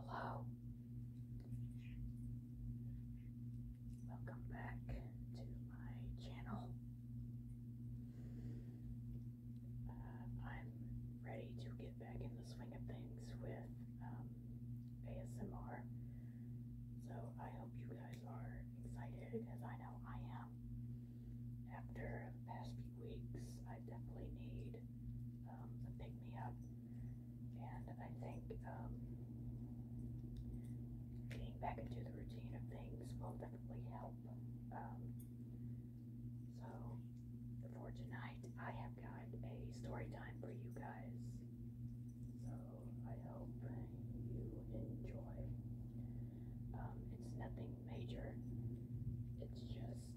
Hello. Welcome back to my channel. I'm ready to get back in the swing of things with ASMR. So I hope you guys are excited, as I know I am. After the past few weeks, I definitely need a pick-me-up. And I think getting back into the routine of things will definitely help. So for tonight, I have got a story time for you guys. So I hope you enjoy. It's nothing major. It's just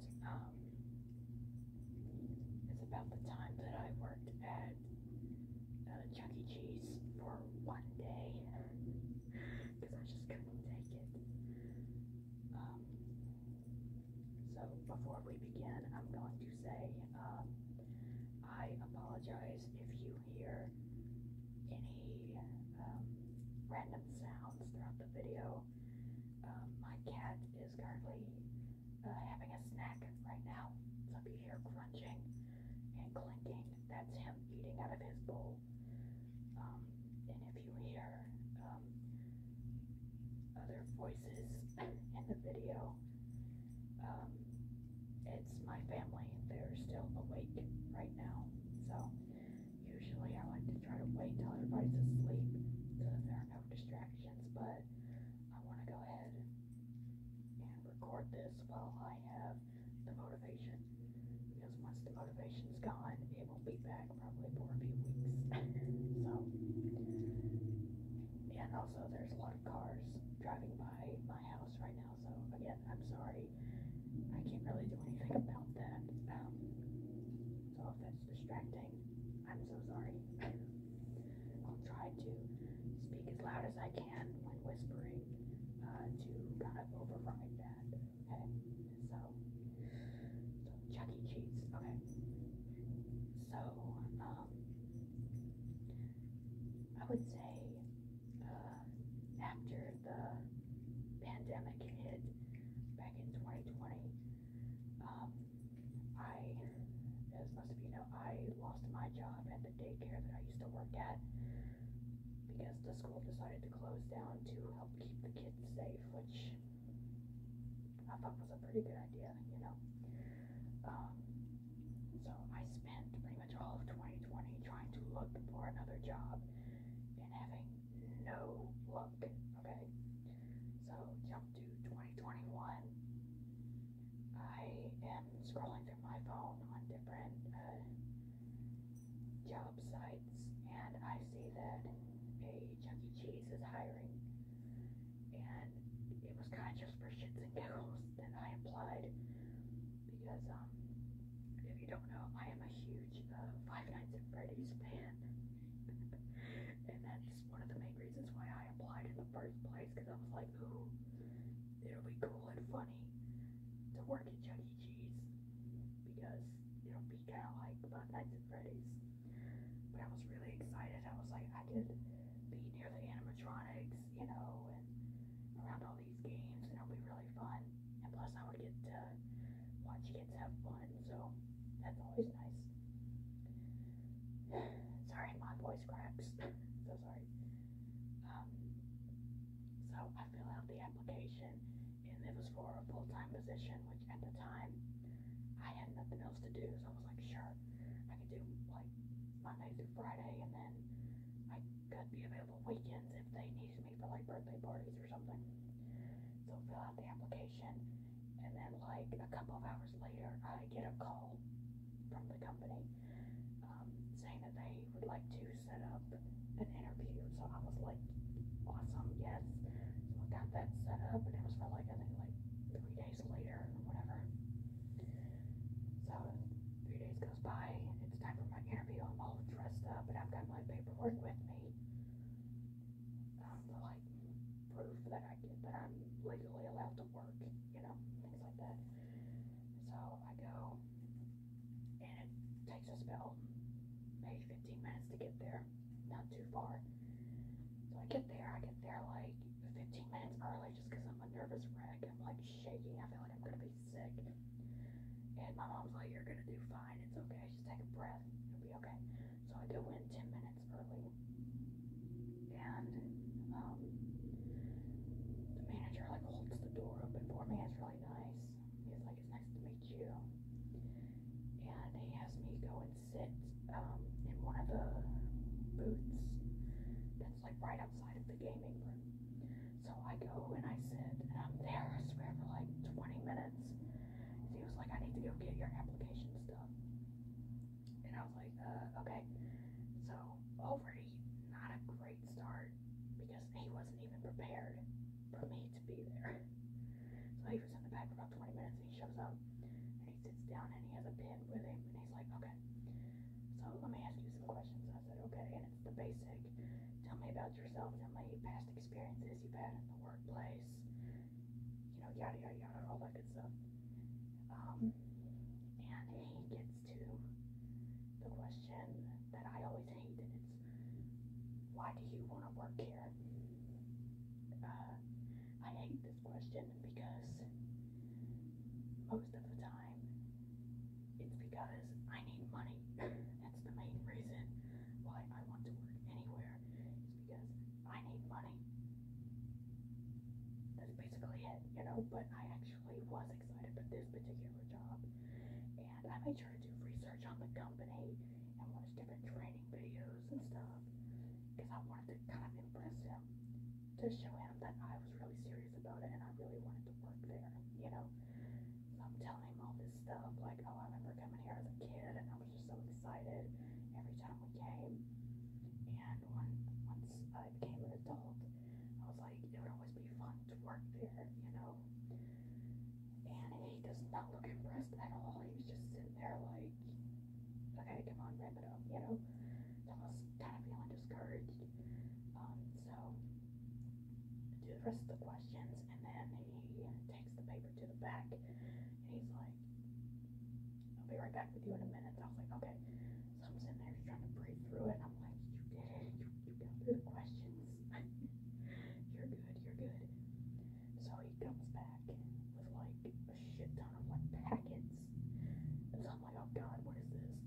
it's about the time that I worked at Chuck E. Cheese for one day because I just couldn't take it. So before we begin, I'm going to say I apologize if you hear any random sounds throughout the video. My cat is currently having a snack right now, so if you hear crunching and clinking, that's him eating out of his bowl. And if you hear other voices in the video, it's my family. They're still awake right now. So usually I like to try to wait till everybody's asleep so that there are no distractions, but I want to go ahead and record this while I have the motivation, because once the motivation's gone, it won't be back probably for a few weeks. So, and also there's a lot of cars driving by my house right now, so again, I'm sorry. I can't really do anything about that. So if that's distracting, I'm so sorry. I'll try to speak as loud as I can when whispering to kind of override that. Okay, so Chuck E. Cheese. Okay, so I would say after the pandemic hit back in 2020, as most of you know, I lost my job at the daycare that I used to work at because the school decided to close down to help keep the kids safe, which I thought was a pretty good idea, you know. So I spent pretty much all of 2020 trying to look for another job and having no luck, okay? So jump to 2021. I am scrolling through my phone on different job sites, and I see that a Chuck E. Cheese is hiring, and it was kind of just for shits and giggles that I applied because if you don't know, I am a huge Five Nights at Freddy's fan. And that's one of the main reasons why I applied in the first place, because I was like, ooh, it'll be cool and funny to work at Chuck E. Cheese, because it'll be kind of like Five Nights at Freddy's. But I was really excited. I was like, I could be near the animatronics, you know, and around all these games, and it'll be really fun. And plus I would get to watch kids have fun, so that's always nice. Sorry, my voice cracks. So sorry. So I filled out the application, and it was for a full-time position, which at the time I had nothing else to do, so I was like, sure, I could do like Monday through Friday, and then I could be available weekends if they needed me for like birthday parties or something. So fill out the application, and then like a couple of hours later, I get a call from the company saying that they would like to set up an interview. So I was like, awesome, yes. So I got that set up, and it was for like, I think like 3 days later or whatever. So 3 days goes by, it's time for my interview. I'm all dressed up, and I've got my paperwork with me to like proof that I'm legally allowed to work, you know, things like that. So I go, and it takes us about maybe 15 minutes to get there, not too far. So I get there like 15 shaking. I feel like I'm gonna be sick. And my mom's like, you're gonna do fine. It's okay. Just take a breath. It'll be okay. So I go in 10 minutes early. And the manager like holds the door open for me. It's really nice. He's like, it's nice to meet you. And he has me go and sit in one of the booths that's like right outside of the gaming room. So I go and I sit and I'm there, I swear, for like 20 minutes. He was like, I need to go get your application stuff. And I was like, okay. So already not a great start because he wasn't even prepared for me to be there. So he was in the back for about 20 minutes and he shows up and he sits down and he has a pen with him and he's like, okay, so let me ask you some questions. I said, okay, and it's the basic. Tell me about yourself. Tell me past experiences you've had in the workplace. You know, yada, yada, yada, all that good stuff. And he gets to the question that I always hate, and it's, why do you want to work here? I hate this question because most of the time it's because I need money. That's the main reason why I want to work anywhere, is because I need money. That's basically it, you know, but I actually was excited for this particular job, and I made sure to do research on the company and watch different training videos and stuff, because I wanted to kind of impress him, to show him that I was really serious about it and I really wanted to work there, you know. So I'm telling him all this stuff, like, oh, I remember coming here as a kid and I was just so excited every time we came, and once I became an adult, I was like, it would always be fun to work there, you know. And he does not look impressed at all. He was just sitting there like, okay, come on, wrap it up, you know. So I was kind of feeling discouraged. So do the rest of the questions, and then he takes the paper to the back, and he's like, I'll be right back with you in a minute. So I was like, okay. So I'm sitting there trying to breathe through it, and I'm like, you did it. You got through the questions. You're good. You're good. So he comes back with like a shit ton of like packets. And so I'm like, oh God, what is this?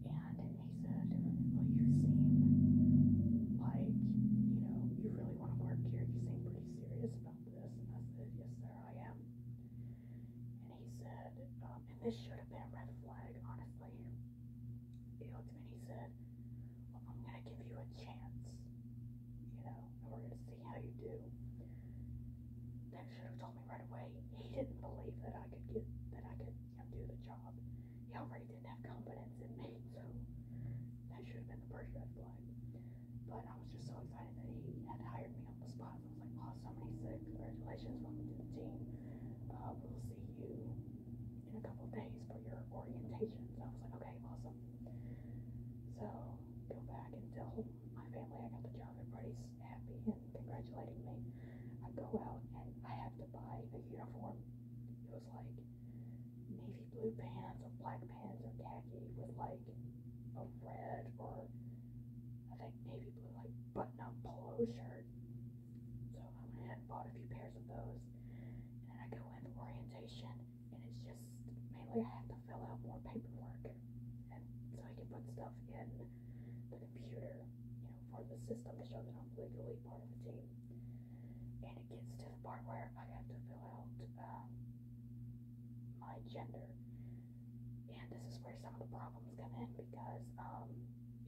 And he said, well, you seem like, you know, you really want to work here. You seem pretty serious about this. And I said, yes, sir, I am. And he said, and this should have been a red flag, honestly. He looked at me and he said, well, I'm going to give you a chance, you know, and we're going to see how you do. That should have told me right away. He didn't believe that I could you know, do the job. He already didn't have confidence in me, so that should have been the first red flag. But I was just so excited that he had hired me on the spot. I was like, awesome. And he said, congratulations, welcome to the team. We'll see you in a couple of days for your orientation. So I was like, okay, awesome. So go back and tell my family I got the job. Everybody's happy and congratulating me. I go out and I have to buy a uniform. It was like navy blue pants or black pants or khaki with like a red or I think navy blue like button-up polo shirt. So I went ahead and bought a few pairs of those, and then I go in for orientation, and it's just mainly I have to fill out more paperwork, and so I can put stuff in the computer, you know, for the system to show that I'm legally part of the team. And it gets to the part where I have to fill out my gender, and this is where some of the problems come in, because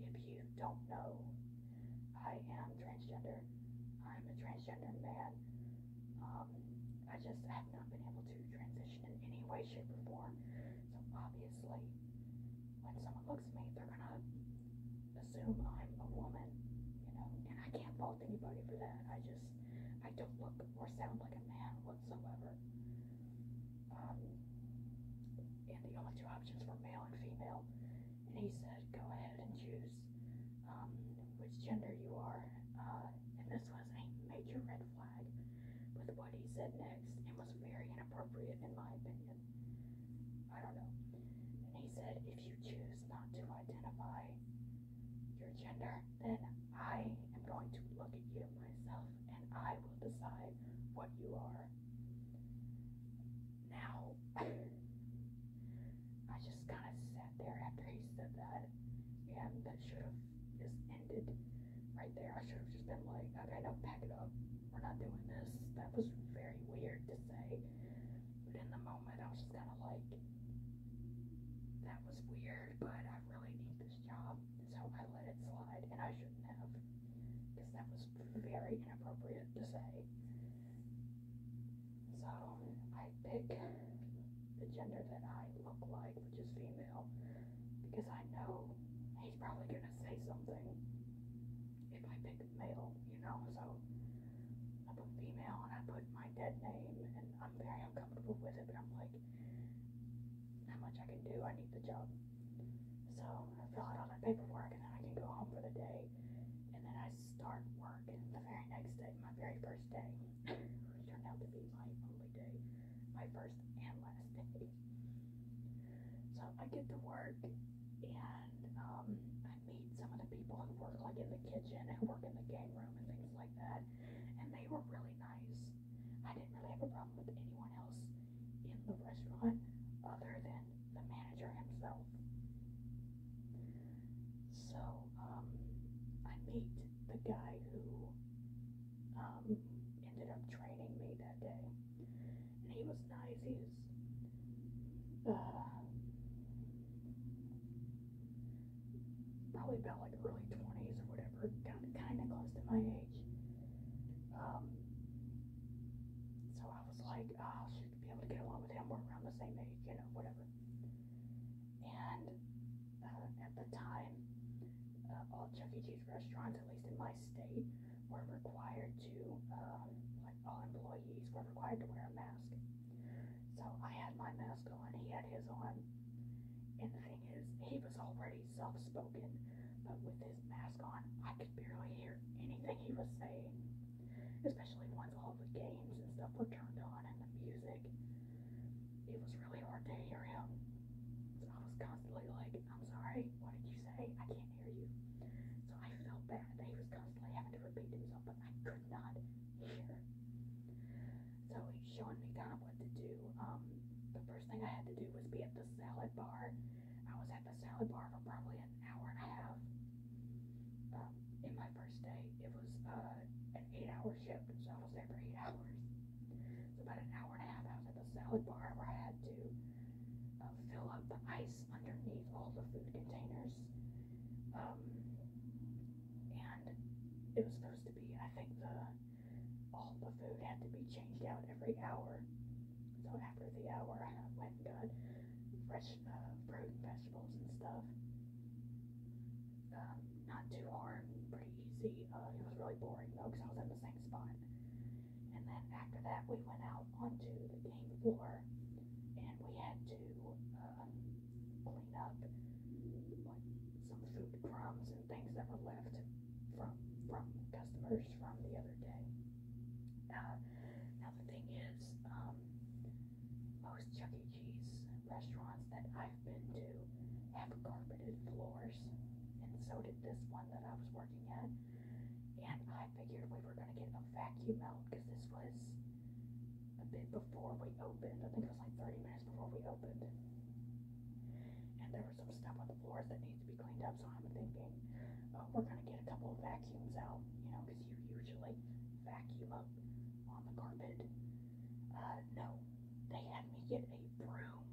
if you don't know, I am transgender. I'm a transgender man. I just have not been able to transition in any way, shape, or form. So obviously, when someone looks at me, they're gonna assume I'm a woman, you know, and I can't fault anybody for that. I don't look or sound like a man whatsoever. And the only two options were male and female. And he said, go ahead and choose which gender you are. And this was a major red flag with what he said next, and was very inappropriate in my opinion. I don't know. And he said, if you choose not to identify your gender, then I am going to look at you myself and I will decide what you are. right there. I should have just been like, okay, no, pack it up. We're not doing this. That was very weird to say. But in the moment, I was just kind of like, that was weird, but I really need this job. So I let it slide, and I shouldn't have, because that was very inappropriate to say. So I pick the gender that I look like, which is female, because I know he's probably going to say something if I pick male, you know. So I put female, and I put my dead name, and I'm very uncomfortable with it, but I'm like, how much I can do, I need the job. So I fill out all that paperwork, and then I can go home for the day, and then I start work the very next day, my very first day, which turned out to be my only day, my first and last day. So I get to work, and I meet some of the people who work like in the kitchen, who work in the game room and things like that, and they were really nice. I didn't really have a problem with anyone else in the restaurant other than the manager himself. So I meet the guy who ended up training me that day, and he was nice. He was probably about like early 20s or whatever, kind of close to my age. So I was like, oh, I should be able to get along with him. We're around the same age, you know, whatever. And at the time, all Chuck E. Cheese restaurants, at least in my state, were required to, like all employees were required to wear a mask. So I had my mask on, he had his on, and the thing is, he was already soft-spoken, but with his mask on, I could barely hear anything he was saying, especially once all the games and stuff were turned on and the music. It was really hard to hear him. So I was constantly like, I'm sorry, what did you say? I can't hear you. So I felt bad that he was constantly having to repeat himself, but I could not hear. So he's showing me kind of what to do. The first thing I had to do was be at the salad bar. I was at the salad bar for probably an hour and a half. In my first day, it was an 8-hour shift, so I was there for 8 hours. So about an hour and a half, I was at the salad bar where I had to fill up the ice underneath all the food containers. And it was supposed to be, I think all the food had to be changed out every hour. So after the hour, I went and got fresh fruit and vegetables and stuff. Not too hard, pretty easy. It was really boring though, because I was in the same spot. And then after that, we went out onto the game floor, and we had to clean up like some food crumbs and things that were left from customers from the other day. Now the thing is, most Chuck E. Cheese restaurants that I've been to have carpeted floors, and so did this one that I was working at. And I figured we were going to get a vacuum out, because this was a bit before we opened. I think it was like 30 minutes before we opened. And there was some stuff on the floors that needs to be cleaned up, so I'm thinking, oh, we're going to get a couple of vacuums out, you know, because you usually vacuum up on the carpet. No, they had me get a broom.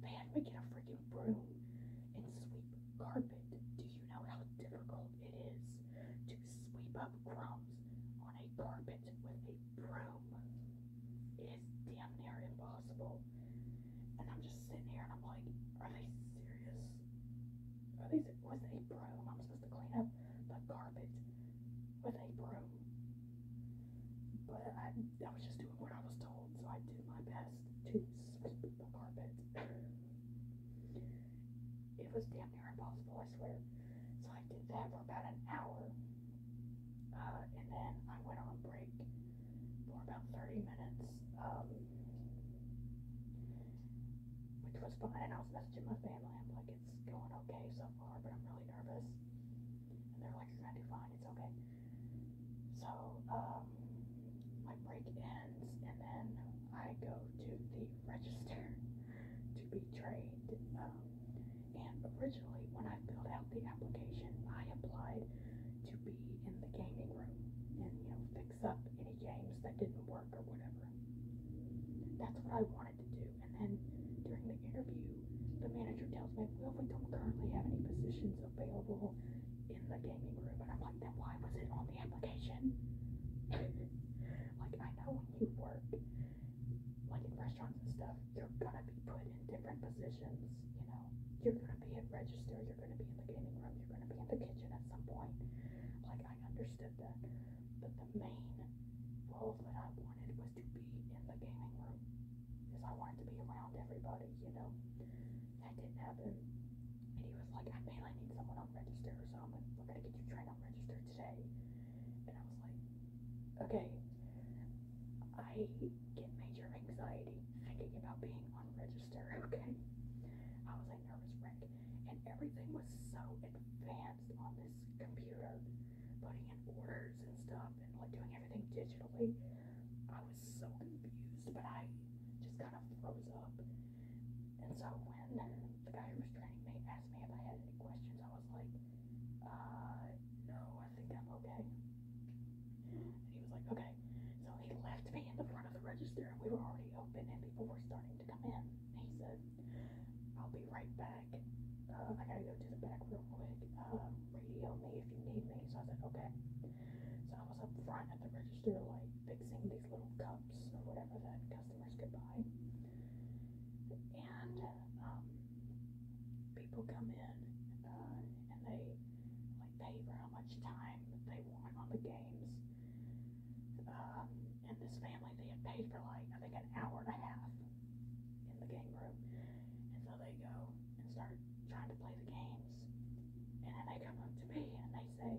They had me get a freaking broom and sweep carpet. Do you know how difficult it is to sweep up crumbs on a carpet with a broom? It is damn near impossible. And I'm just sitting here and I'm like, are they serious? Was a broom? I'm supposed to clean up the carpet with a broom. But I was just doing what I was told, so I did my best to sweep the carpet. It was damn near impossible, I swear. So I did that for about an hour, and then I went on break for about 30 minutes, which was fine. And I was messaging my family. I'm like, it's going okay so far, but I'm really nervous. And they're like, you're gonna do fine, it's okay. So my break ends, and then I go to the register to be trained. And originally, when I filled out the application, I applied I wanted to do. And then during the interview, the manager tells me, well, we don't currently have any positions available in the gaming room. And I'm like, then why was it on the application? Like, I know when you work, like in restaurants and stuff, you're gonna be put in different positions, you know. You're gonna be at register, you're gonna be in the gaming room, you're gonna be in the kitchen at some point. Like, I understood that. But the main role that I wanted was to be in the gaming room. Because I wanted to be around everybody, you know. That didn't happen. And he was like, I mainly need someone on register, so we're gonna get you trained on register today. And I was like, okay. I get major anxiety thinking about being on register, okay? I was a nervous wreck. And everything was so advanced on this computer, putting in orders and stuff and like doing everything digitally. I was so confused, but I just kind of froze up. And so when the guy who was training me asked me if I had any questions, I was like, no, I think I'm okay. And he was like, okay. So he left me in the front of the register, and we were already open, and people were starting to come in. He said, I'll be right back. I gotta go to the back real quick. Radio me if you need me. So I said, okay. So I was up front at the register, like, fixing these little cups or whatever that customers could buy. And people come in, and they, like, pay for how much time they want on the games. And this family, they had paid for like, I think an hour and a half in the game room. And so they go and start trying to play the games. And then they come up to me and they say,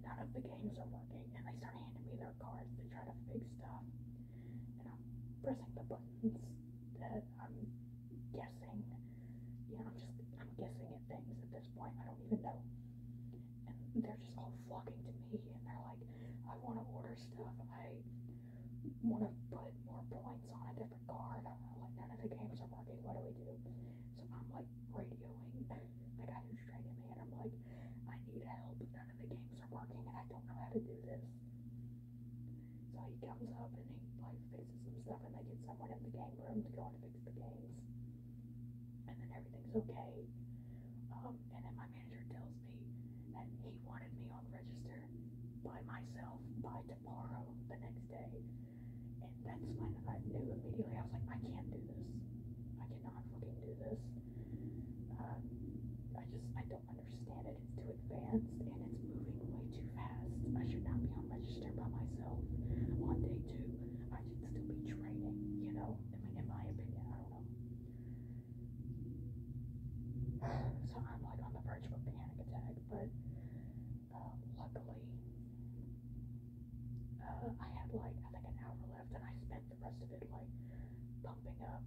none of the games are working. And they start handing me their cards to try to fix stuff. And I'm pressing the buttons that I'm guessing. You know, I'm guessing at things at this point. I don't even know. And they're just all flocking to me. And they're like, I want to order stuff. I want to put more points on a different card. Like, none of the games are working. What do we do? So I'm like radioing the guy who's training me, and I'm like, I need help. None of the games are working, and I don't know how to do this. So he comes up and he like fixes some stuff, and they get someone in the game room to go and fix the games, and then everything's okay. And then my manager tells me that he wanted me on register by myself by tomorrow, the next day. And that's when I knew immediately. I was like, I can't do this. I cannot fucking do this. I don't understand it. It's too advanced and it's moving way too fast. I should not be on register by myself on day 2. I should still be training, you know? I mean, in my opinion, I don't know. So I'm like on the verge of a panic attack, but luckily, I had like, I think an hour left, and I spent the rest of it like pumping up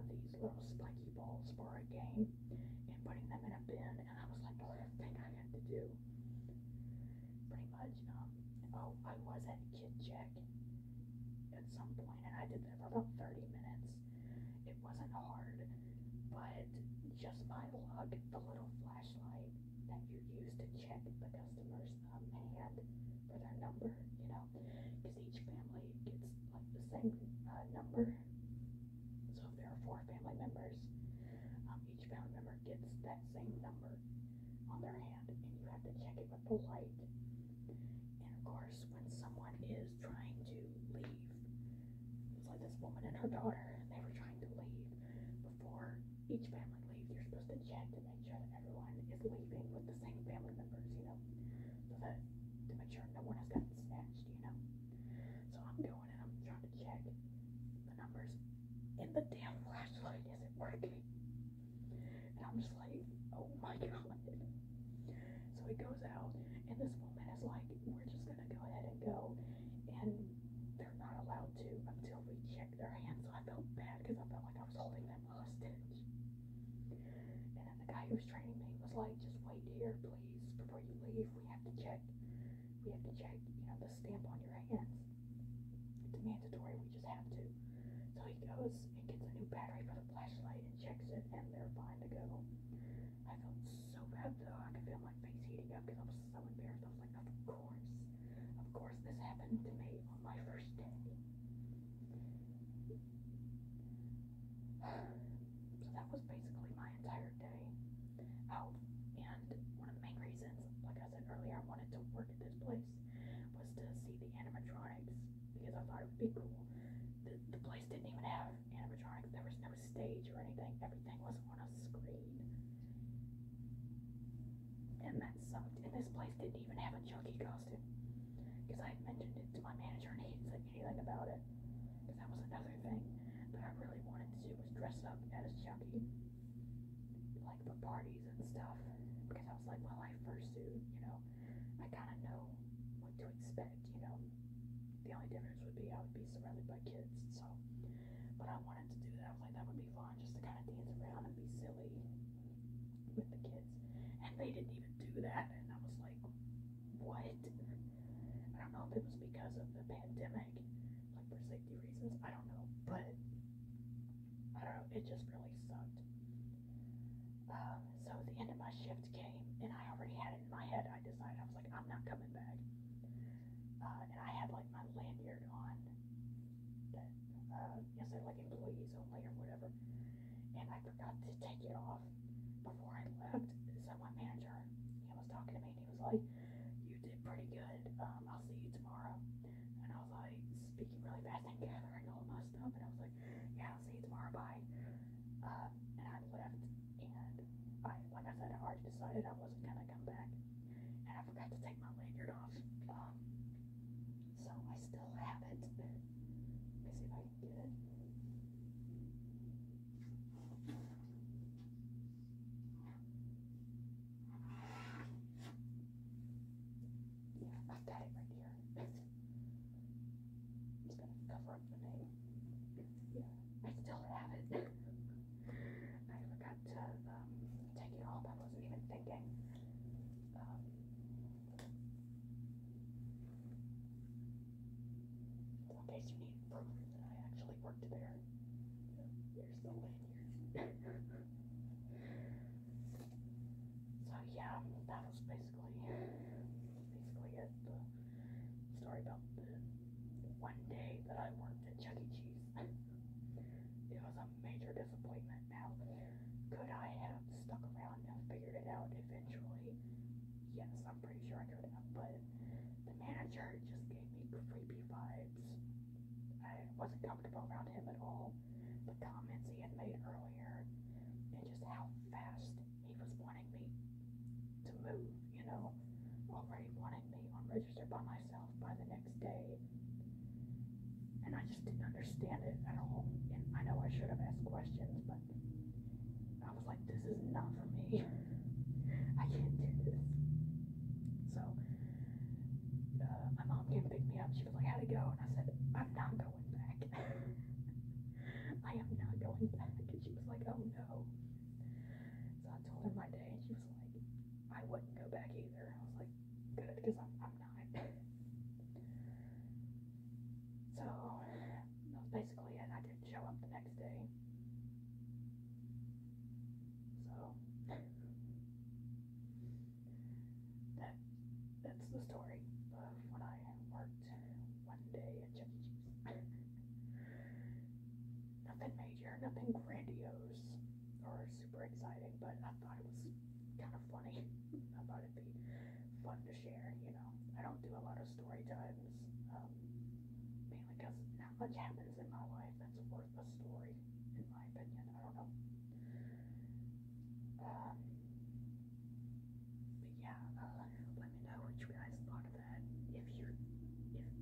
these little spiky balls for a game and putting them in a bin, and I was like, the last thing I had to do. Pretty much, I was at Kid Check at some point, and I did that for about 30 minutes. It wasn't hard, but just my luck, the little flashlight that you use to check the customer's hand for their number, you know, because each family gets like the same number. So if there are 4 family members, each family member gets that same number on their hand, and you have to check it with the light. And of course, when someone is trying to leave, it's like this woman and her daughter, they were trying to leave. Before each family leaves, you're supposed to check to make sure that everyone is leaving with the same family members, you know, so that to make sure no one has gotten snatched, you know. So I'm going and I'm trying to check the numbers, and the damn flashlight isn't working. And I'm just like, oh my god. So it goes out, and this woman is like, we're just gonna go ahead and go, and they're not allowed to until we check their hands. So I felt bad because I felt like I was holding them hostage. And then the guy who was training me was like, just wait here, please, before you leave. We have to check, you know, the stamp on your hands. It's mandatory, we just have to. So he goes and gets a new battery for the flashlight and checks it, and they're fine to go. I felt so bad though. I could feel my face heating up because I was so embarrassed. I was like, of course this happened to me on my first day. would be cool. The place didn't even have animatronics. There was no stage or anything. Everything was on a screen. And that sucked. And this place didn't even have a Chucky costume. Because I had mentioned it to my manager and he didn't say anything about it. Because that was another thing that I really wanted to do, was dress up as Chucky. Like for parties and stuff. Because I was like, well, I fursuit, you know. I kind of know what to expect, you know. The only difference would be I would be surrounded by kids, so. But I wanted to do that. I was like, that would be fun, just to kind of dance around and be silly with the kids. And they didn't even do that, and I was like, what? I don't know if it was because of the pandemic, like for safety reasons, I don't know, but I don't know, it just really sucked. So the end of my shift came, and I already had it in my head. I decided, I was like, I'm not coming back. And I had like my lanyard on that, it said like employees only or whatever, and I forgot to take it off before I left. So my manager, he was talking to me, and he was like, you did pretty good, I'll see you tomorrow. And I was like, speaking really fast and gathering all my stuff, and I was like, yeah, I'll see you tomorrow, bye. And I left, and like I said, I already decided I wasn't gonna come back, and I forgot to take my lanyard off. So I still have it. Let me see if I can get it. Yeah, I've got it right here. I'm just gonna cover up the name. Yeah, I still have it. I forgot to take it off. I wasn't even thinking. In case you need proof that I actually worked there. There's the lanyard. So yeah, that was basically it. The story about the one day that I worked at Chuck E. Cheese. It was a major disappointment. Now, could I have stuck around and figured it out eventually? Yes, I'm pretty sure I could have, but the manager just gave me creepy vibes. I wasn't comfortable around him at all. The comments he had made earlier, and just how fast he was wanting me to move, you know, already wanting me on register by myself by the next day. And I just didn't understand it at all. And I know I should have asked questions, but I was like, this is not for me. I can't do this. So, my mom came to pick me up. She was like, how'd it go? And I said, I'm not going back. I am not going back. And she was like, oh no. So I told her my day, and she was like, I wouldn't go back either. I was like, good, because I'm not. So, that was basically it. I didn't show up the next day. So, that's the story of when I worked one day at Chuck E. Cheese. Nothing major, nothing grandiose or super exciting, but I thought it was kind of funny. I thought it'd be fun to share, you know. I don't do a lot of story times, mainly because not much happens in my life that's worth a story, in my opinion. I don't know. But yeah, let me know what you guys thought of that.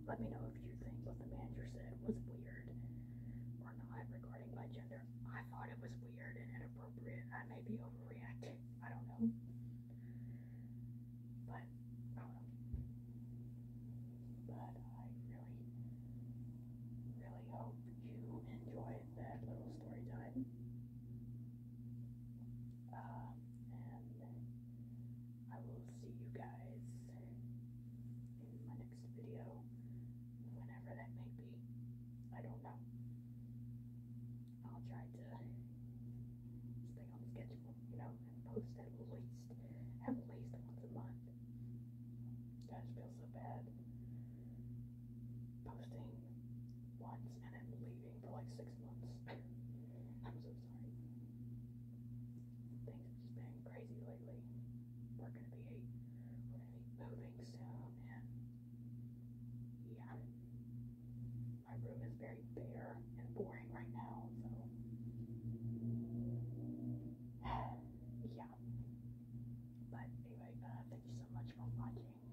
Let me know if you think what the manager said was weird or not regarding my gender. I thought it was weird and inappropriate. I may be overreacting. I don't know. But I don't know. But I really, really hope you enjoyed that little story time. And I will see you guys in my next video when is very bare and boring right now, so yeah. But anyway, thank you so much for watching.